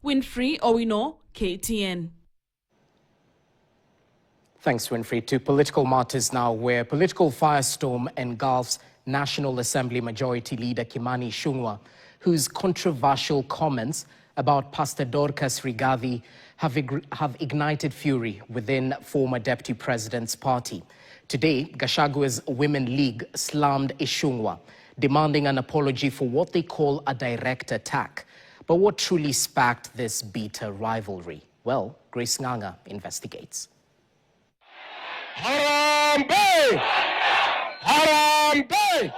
Winfrey Owino, KTN. Thanks, Winfrey. To political matters now, where political firestorm engulfs National Assembly Majority Leader Kimani Ichungwa, whose controversial comments about Pastor Dorcas Rigathi have ignited fury within former Deputy President's party. Today, Gachagwa's Women League slammed Ichungwa, demanding an apology for what they call a direct attack. But what truly sparked this bitter rivalry? Well, Grace Nganga investigates. Harambe! Harambe!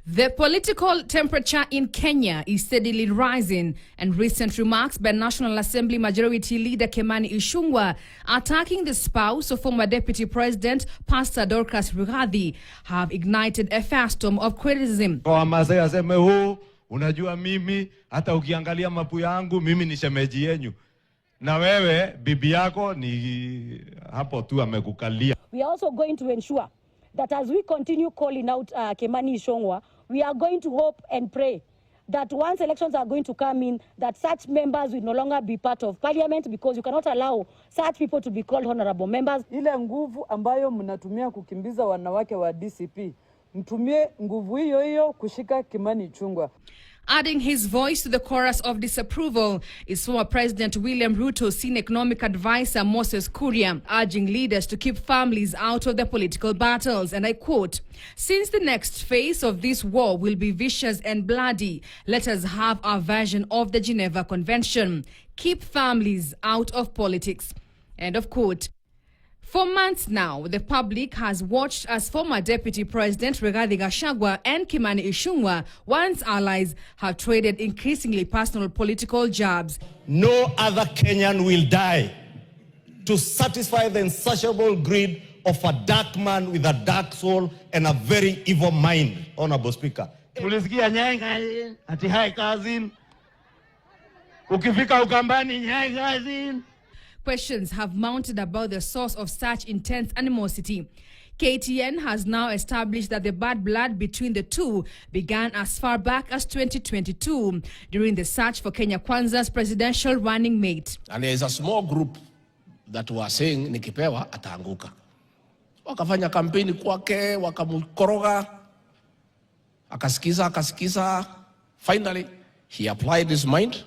The political temperature in Kenya is steadily rising, and recent remarks by National Assembly Majority Leader Kimani Ichungwa attacking the spouse of former Deputy President Pastor Dorcas Rigathi have ignited a firestorm of criticism. Kwa Masai aseme huu, unajua mimi, hata ukiangalia mapu yangu, mimi ni shemeji yenyu. Na wewe, bibi yako ni hapo tu amekukalia. We are also going to ensure that as we continue calling out Kimani Ichungwa, we are going to hope and pray that once elections are going to come in, that such members will no longer be part of parliament, because you cannot allow such people to be called honorable members. Ile nguvu ambayo mnatumia kukimbiza wanawake wa DCP, mtumie nguvu hiyo hiyo kushika Kimani Ichungwa. Adding his voice to the chorus of disapproval is former President William Ruto's senior economic advisor Moses Kuria, urging leaders to keep families out of the political battles. And I quote, "Since the next phase of this war will be vicious and bloody, let us have our version of the Geneva Convention. Keep families out of politics." End of quote. For months now, the public has watched as former Deputy President Rigathi Gachagua and Kimani Ichungwa, once allies, have traded increasingly personal political jabs. No other Kenyan will die to satisfy the insatiable greed of a dark man with a dark soul and a very evil mind, Honorable Speaker. Tulisikia nyai cousin, ati hi cousin. Ukifika Ukambani nyai cousin. Questions have mounted about the source of such intense animosity. KTN has now established that the bad blood between the two began as far back as 2022 during the search for Kenya Kwanza's presidential running mate. And there is a small group that were saying nikipewa ataanguka. Wakafanya kampeni kwake, wakamkoroga, akasikiza. Finally, he applied his mind.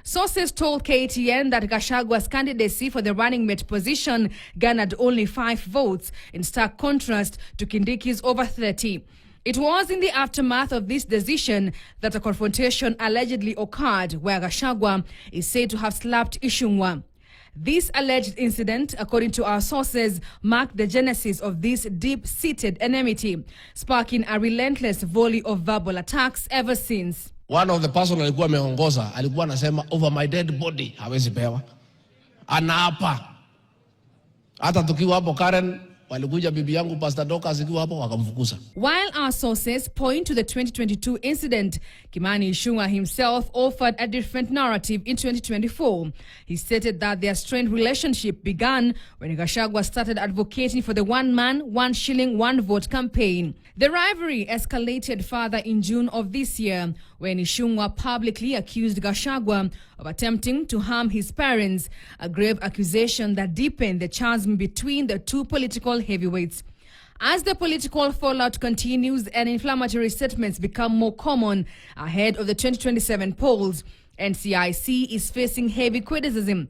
Sources told KTN that Gachagwa's candidacy for the running mate position garnered only 5 votes, in stark contrast to Kindiki's over 30. It was in the aftermath of this decision that a confrontation allegedly occurred, where Gachagua is said to have slapped Ichungwa. This alleged incident, according to our sources, marked the genesis of this deep-seated enmity, sparking a relentless volley of verbal attacks ever since. One of the person alikuwa ameongoza alikuwa anasema over my dead body hawezi pewa. Anaapa. Hata tukiwa hapo Karen walikuja bibi yangu Pastor Dorcas ikiwa hapo wakamfukuza. While our sources point to the 2022 incident, Kimani Ichungwa himself offered a different narrative in 2024. He stated that their strained relationship began when Gachagua started advocating for the one man, one shilling, one vote campaign. The rivalry escalated further in June of this year when Ichungwa publicly accused Gachagua of attempting to harm his parents, a grave accusation that deepened the chasm between the two political heavyweights. As the political fallout continues and inflammatory statements become more common ahead of the 2027 polls, NCIC is facing heavy criticism.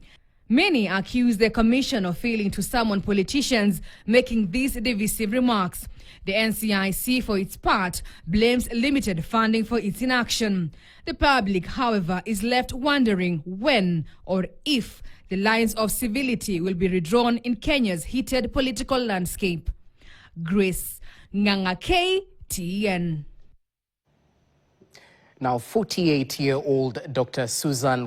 Many accuse the commission of failing to summon politicians making these divisive remarks. The NCIC, for its part, blames limited funding for its inaction. The public, however, is left wondering when or if the lines of civility will be redrawn in Kenya's heated political landscape. Grace Nganga, KTN. Now, 48-year-old Dr. Susan